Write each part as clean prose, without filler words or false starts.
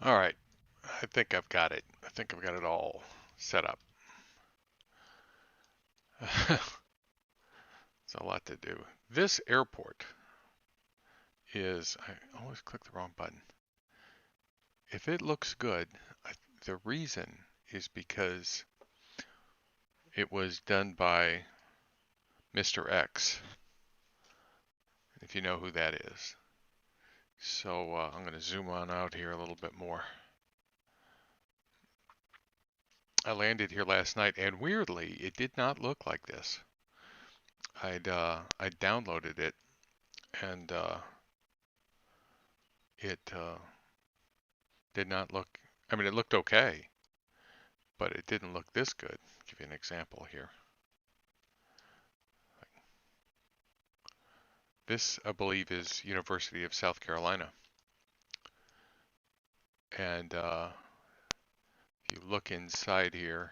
All right, I think I've got it. I think I've got it all set up. It's a lot to do. This airport is, I always click the wrong button. If it looks good, the reason is because it was done by Mr. X, if you know who that is. So I'm going to zoom on out here a little bit more. I landed here last night, and weirdly, it did not look like this. I downloaded it, and it did not look. I mean, it looked okay, but it didn't look this good. I'll give you an example here. This, I believe, is University of South Carolina, and if you look inside here,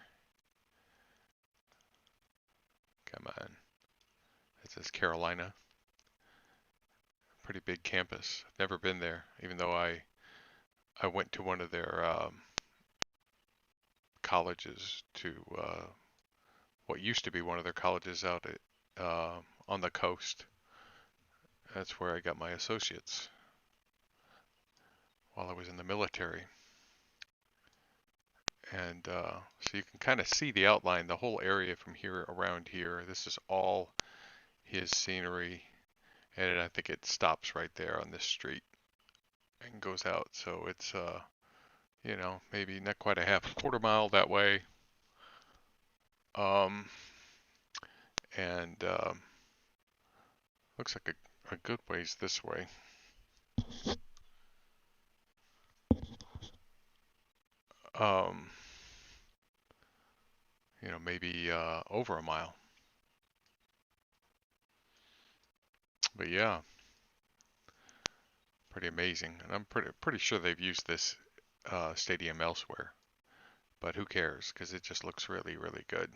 come on, it says Carolina. Pretty big campus. I've never been there, even though I went to one of their colleges, to what used to be one of their colleges out at on the coast. That's where I got my associates while I was in the military. And so you can kind of see the outline, the whole area from here around here. This is all his scenery, and I think it stops right there on this street and goes out. So it's you know, maybe not quite a quarter mile that way. Um, and looks like a good ways this way. Um, you know, maybe over a mile. But yeah, pretty amazing. And I'm pretty sure they've used this stadium elsewhere. But who cares? Because it just looks really, really good.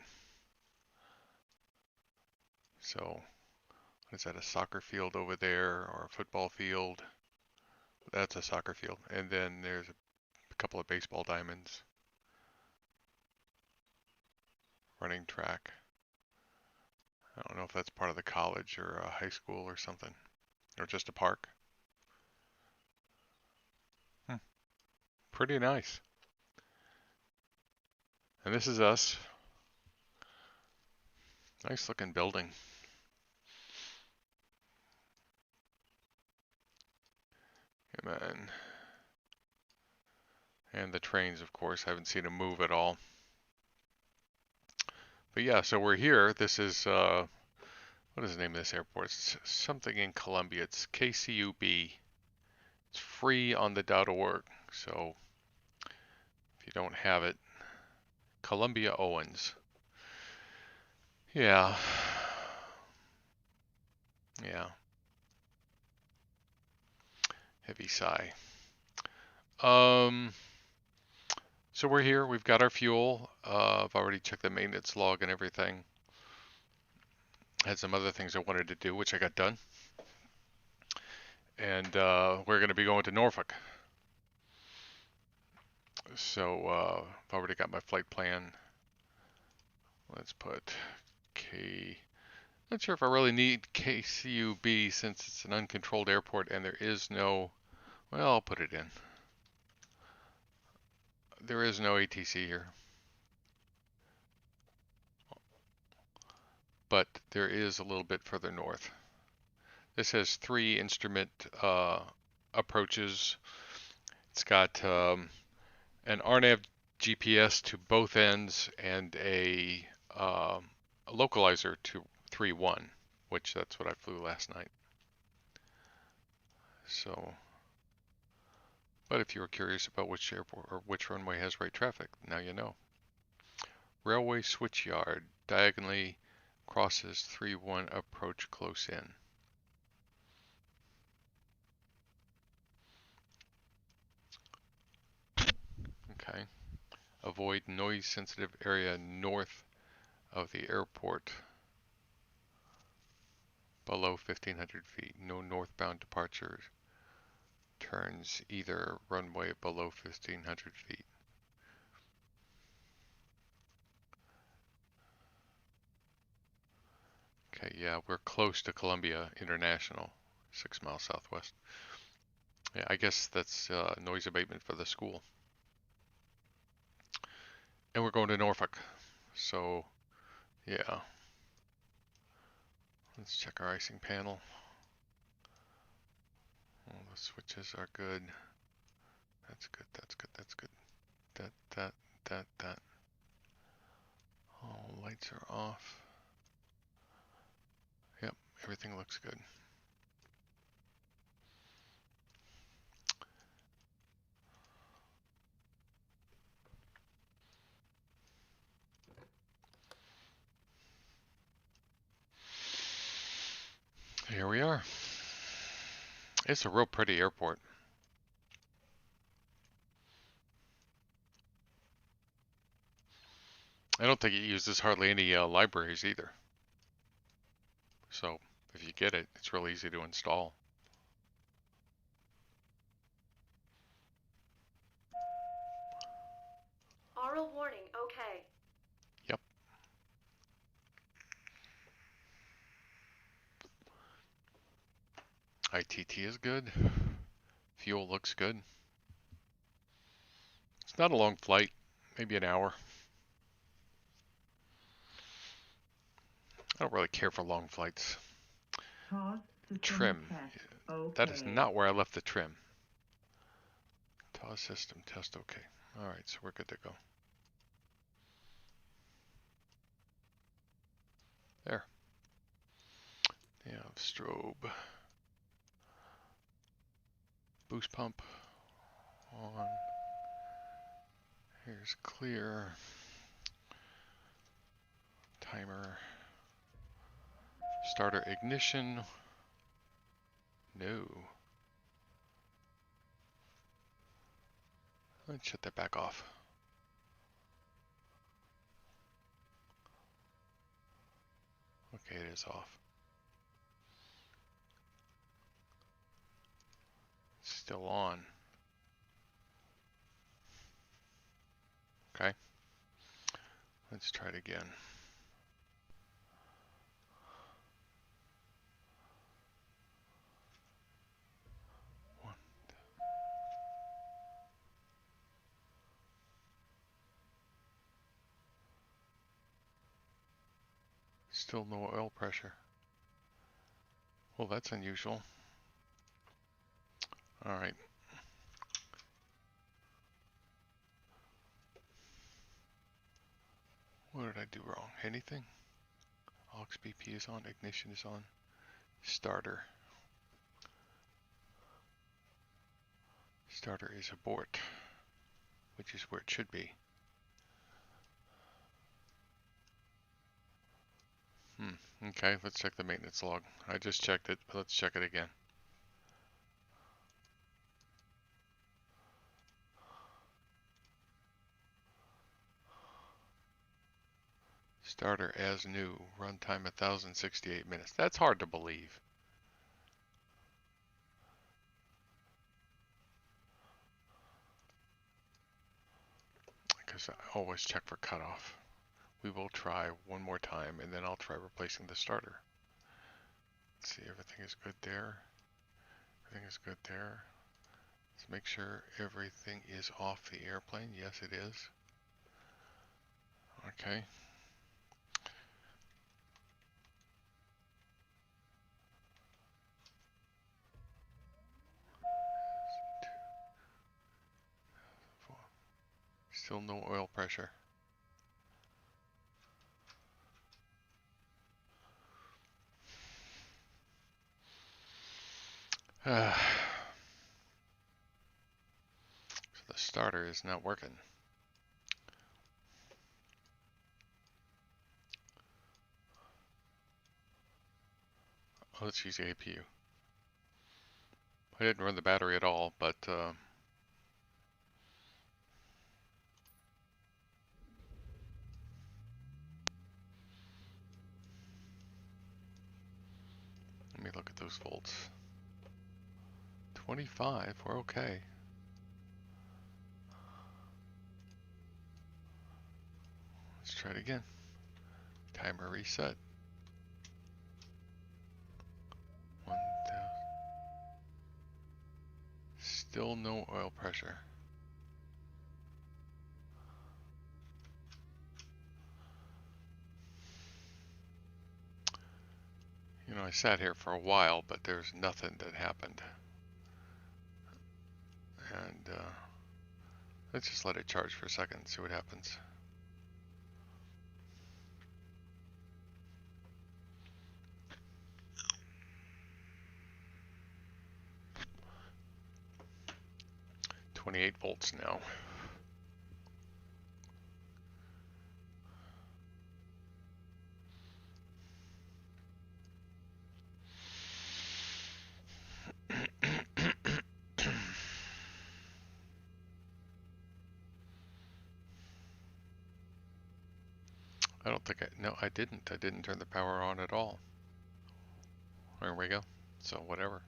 So, what is that, a soccer field over there or a football field? That's a soccer field. And then there's a couple of baseball diamonds. Running track. I don't know if that's part of the college or a high school or something. Or just a park. Pretty nice. And this is us. Nice looking building. And the trains, of course, I haven't seen them move at all. But yeah, so we're here. This is, what is the name of this airport? It's something in Columbia. It's KCUB. It's free on the .org. So if you don't have it, Columbia Owens. Yeah. Yeah. Heavy sigh. So we're here. We've got our fuel. I've already checked the maintenance log and everything. Had some other things I wanted to do, which I got done. And we're going to be going to Norfolk. So I've already got my flight plan. Let's put K. Not sure if I really need KCUB since it's an uncontrolled airport and there is no. Well, I'll put it in. There is no ATC here. But there is a little bit further north. This has 3 instrument approaches. It's got an RNAV GPS to both ends and a localizer to 3.1, which that's what I flew last night. So, but if you were curious about which airport or which runway has right traffic, now you know. Railway switch yard diagonally crosses 3.1 approach close in. Okay. Avoid noise sensitive area north of the airport below 1,500 feet. No northbound departures turns either runway below 1,500 feet. Okay, yeah, we're close to Columbia International, 6 miles southwest. Yeah, I guess that's noise abatement for the school. And we're going to Norfolk, so yeah. Let's check our icing panel. All the switches are good. That's good, that's good, that's good. That. All lights are off. Yep, everything looks good. Here we are. It's a real pretty airport. I don't think it uses hardly any libraries either. So if you get it, it's real easy to install. Aural warning, okay. Yep. ITT is good. Fuel looks good. It's not a long flight, maybe an hour. I don't really care for long flights. Trim. Okay. That is not where I left the trim. TOS system test okay. All right, so we're good to go. There. Yeah, strobe. Boost pump on. Here's clear. Timer. Starter ignition. No. Let's shut that back off. Okay, it is off. Still on. Okay. Let's try it again. One. Still no oil pressure. Well, that's unusual. All right. What did I do wrong? Anything? Aux BP is on, ignition is on. Starter. Starter is abort, which is where it should be. Okay, let's check the maintenance log. I just checked it, but let's check it again. Starter as new, runtime 1,068 minutes. That's hard to believe. Because I always check for cutoff. We will try one more time, and then I'll try replacing the starter. Let's see, everything is good there. Everything is good there. Let's make sure everything is off the airplane. Yes, it is. Okay. Still no oil pressure. So the starter is not working. Let's use the APU. I didn't run the battery at all, but let me look at those volts. 25, we're okay. Let's try it again. Timer reset. 1,000. Still no oil pressure. You know, I sat here for a while, but there's nothing that happened. And let's just let it charge for a second and see what happens. $28 now. I don't think no, I didn't. I didn't turn the power on at all. There we go. So whatever.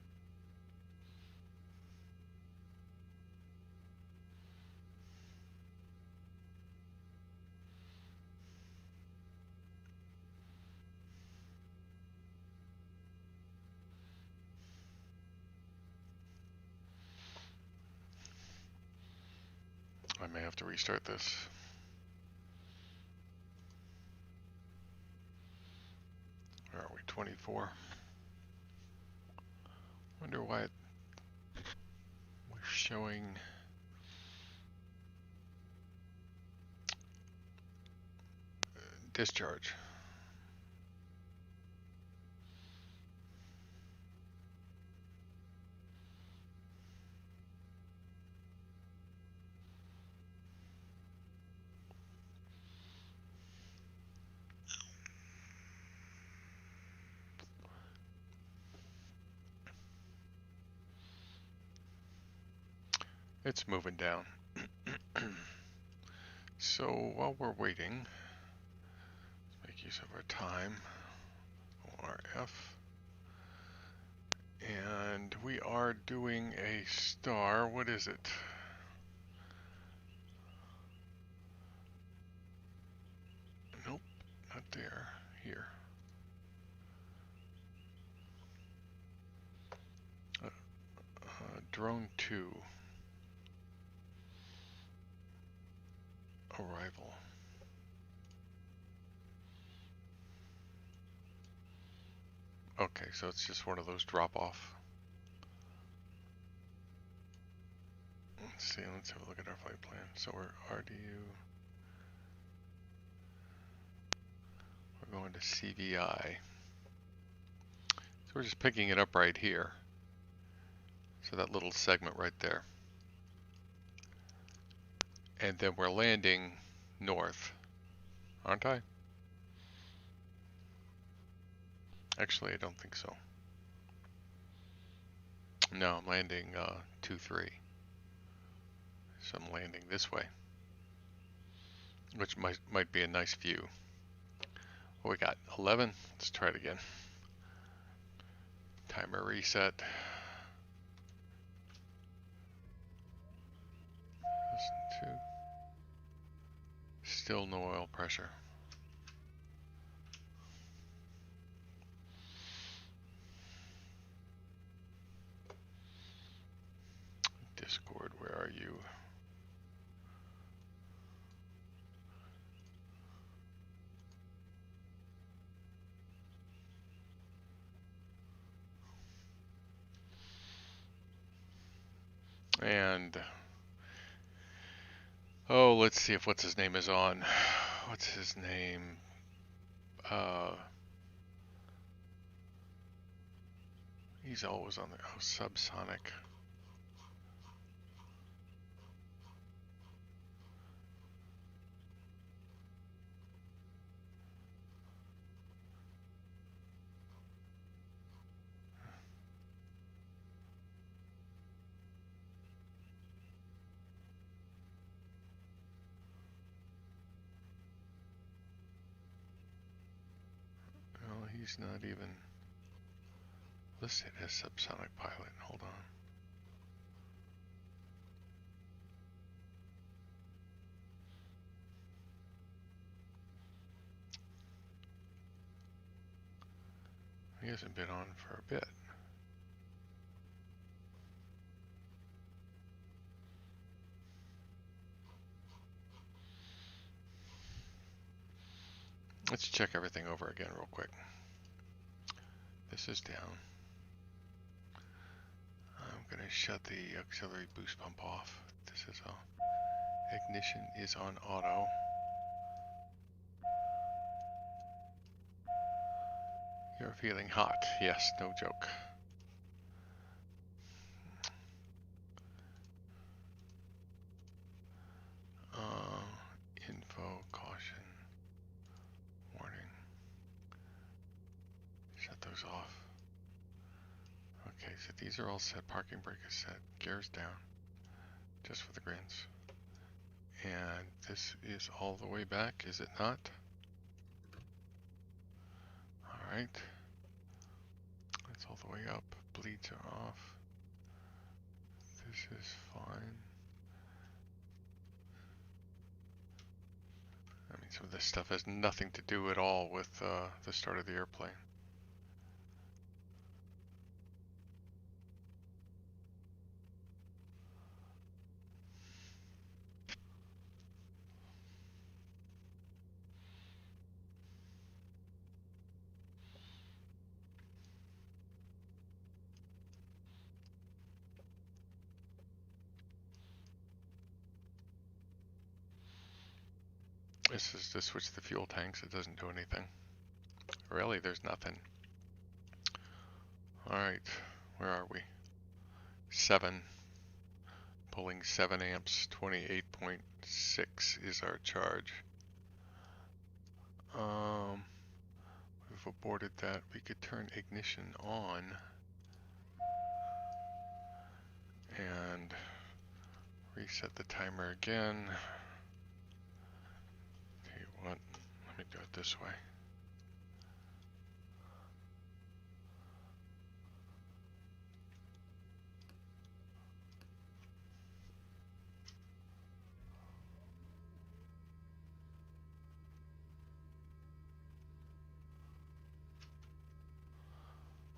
I may have to restart this. Where are we? 24. Wonder why it was showing discharge. It's moving down. So while we're waiting, let's make use of our time. ORF. And we are doing a star. What is it? Nope, not there. Here. Drone 2. Arrival. Okay, so it's just one of those drop-off. Let's see, let's have a look at our flight plan. So we're RDU. We're going to CVI. So we're just picking it up right here. So that little segment right there. And then we're landing north, aren't I? Actually, I don't think so. No, I'm landing 2-3. So I'm landing this way, which might be a nice view. What we got? 11. Let's try it again. Timer reset. Listen to. Still no oil pressure. Discord, where are you? And oh, let's see if what's his name is on. What's his name? He's always on the subsonic. Well, he's not even listed as subsonic pilot. Hold on. He hasn't been on for a bit. Let's check everything over again real quick. This is down. I'm going to shut the auxiliary boost pump off. This is off. Ignition is on auto. You're feeling hot. Yes, no joke. Info, caution, warning. Shut those off. Okay, so these are all set. Parking brake is set. Gears down. Just for the grins. And this is all the way back, is it not? Alright. That's all the way up. Bleeds are off. This is fine. I mean, some of this stuff has nothing to do at all with the start of the airplane. This is to switch the fuel tanks. It doesn't do anything. Really, there's nothing. Alright, where are we? 7. Pulling 7 amps, 28.6 is our charge. We've aborted that. We could turn ignition on and reset the timer again. Tell you what, let me do it this way.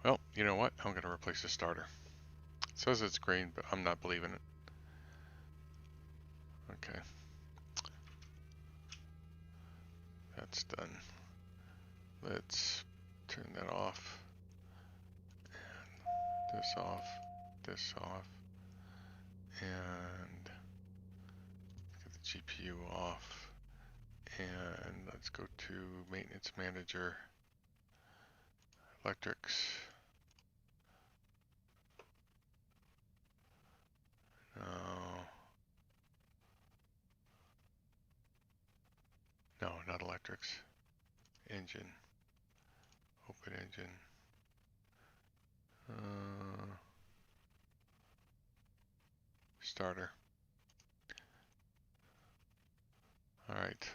Well, you know what? I'm going to replace the starter. It says it's green, but I'm not believing it. Okay. That's done. Let's turn that off. And this off. This off. And get the GPU off. And let's go to Maintenance Manager. Electrics. No, not electrics. Engine. Open engine. Starter. Alright.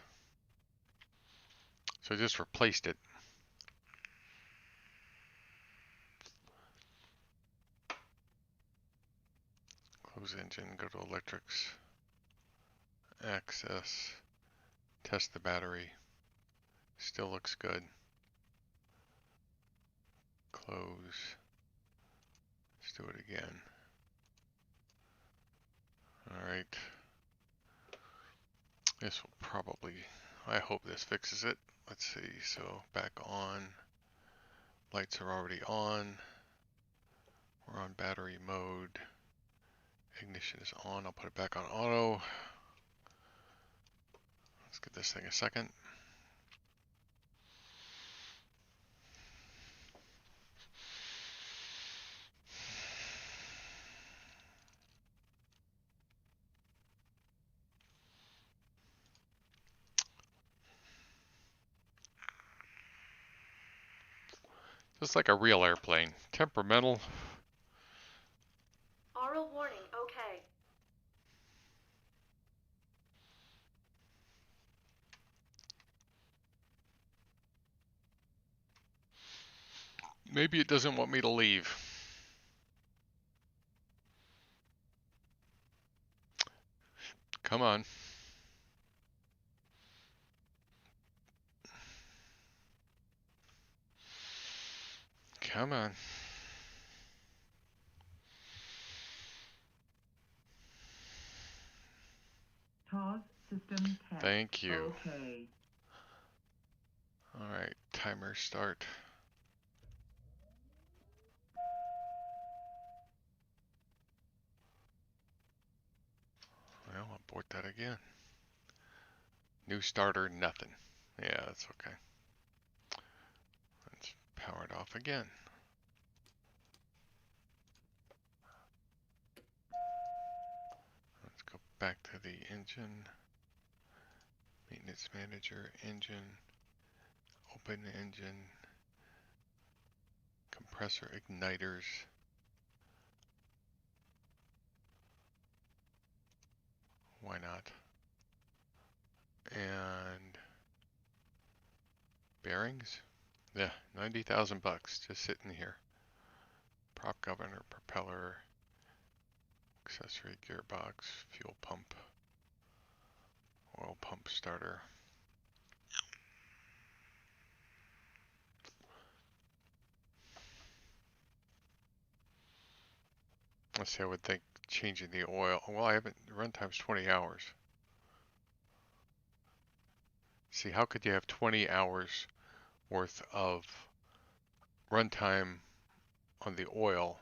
So I just replaced it. Close engine, go to electrics. Access. Test the battery. Still looks good. Close. Let's do it again. Alright. This will probably, I hope this fixes it. Let's see, so back on. Lights are already on. We're on battery mode. Ignition is on. I'll put it back on auto. Let's give this thing a second. Just like a real airplane. Temperamental. Aural warning, okay. Maybe it doesn't want me to leave. Come on. Okay. Come on. Pause system test. Thank you. Okay. All right, timer start. Well, I'll abort that again. New starter, nothing. Yeah, that's okay. Let's power it off again. Let's go back to the engine. Maintenance manager, engine. Open engine. Compressor igniters. Why not? And bearings? Yeah, 90,000 bucks just sitting here. Prop governor, propeller, accessory gearbox, fuel pump, oil pump starter. Let's see, I would think changing the oil. Well, I haven't, runtime's 20 hours. See, how could you have 20 hours worth of runtime on the oil?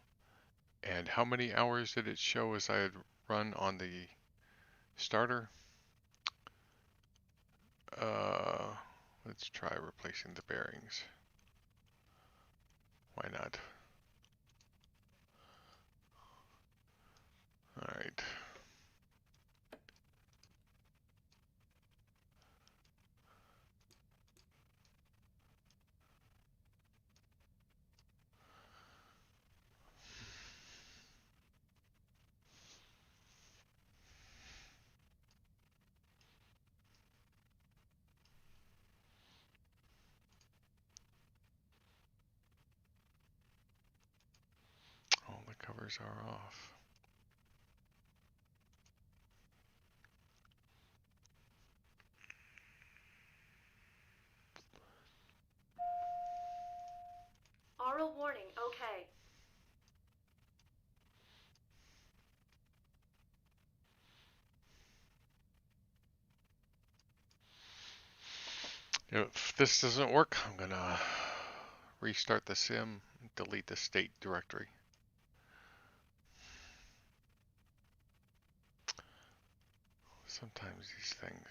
And how many hours did it show as I had run on the starter? Let's try replacing the bearings. Why not? All right. All the covers are off. Aural warning, okay. If this doesn't work, I'm gonna restart the sim, delete the state directory. Sometimes these things.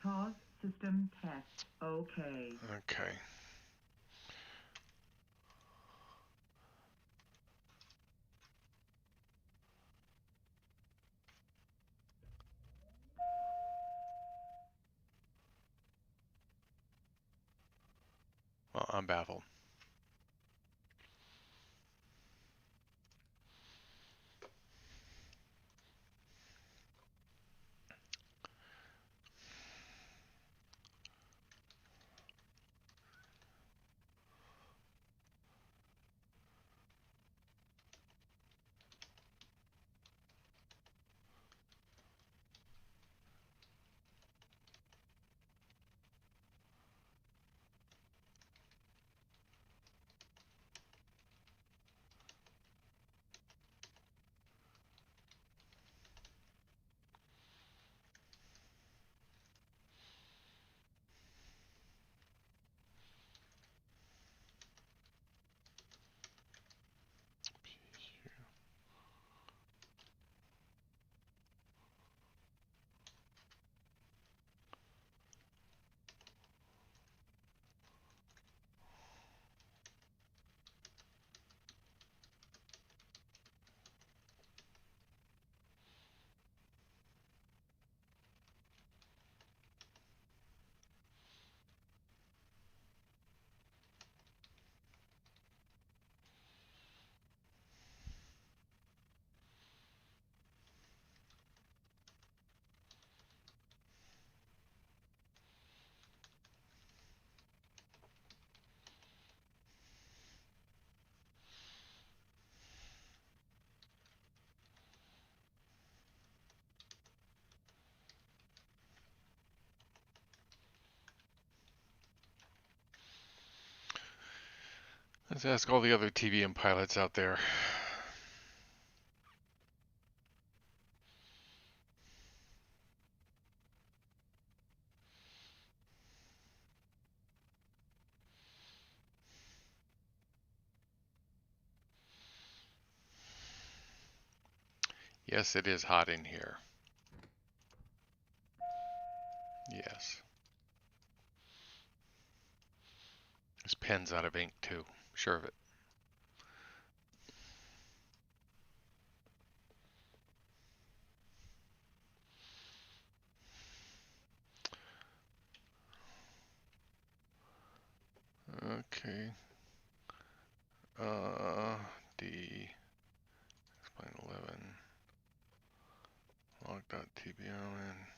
Pause system test. Okay. Okay. Well, I'm baffled. Let's ask all the other TBM pilots out there. Yes, it is hot in here. Yes. This pen's out of ink too. Sure of it. Okay. D explain 11 log.tbm.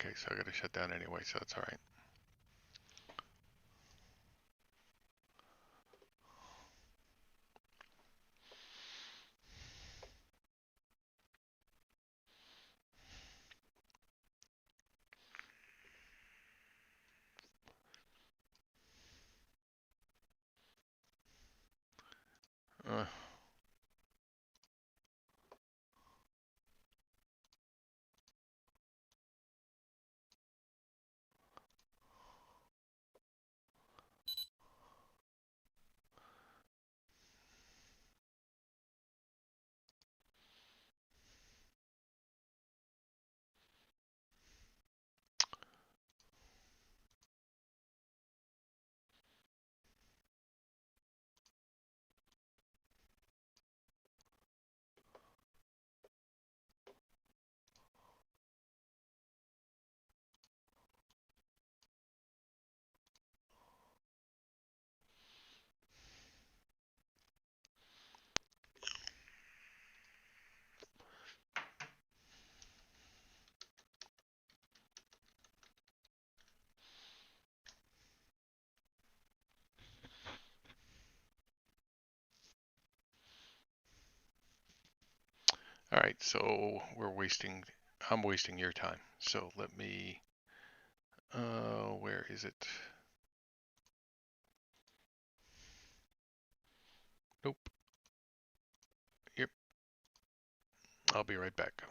Okay, so I gotta shut down anyway, so that's all right. Uh, all right, so I'm wasting your time. So let me, where is it? Nope. Yep. I'll be right back.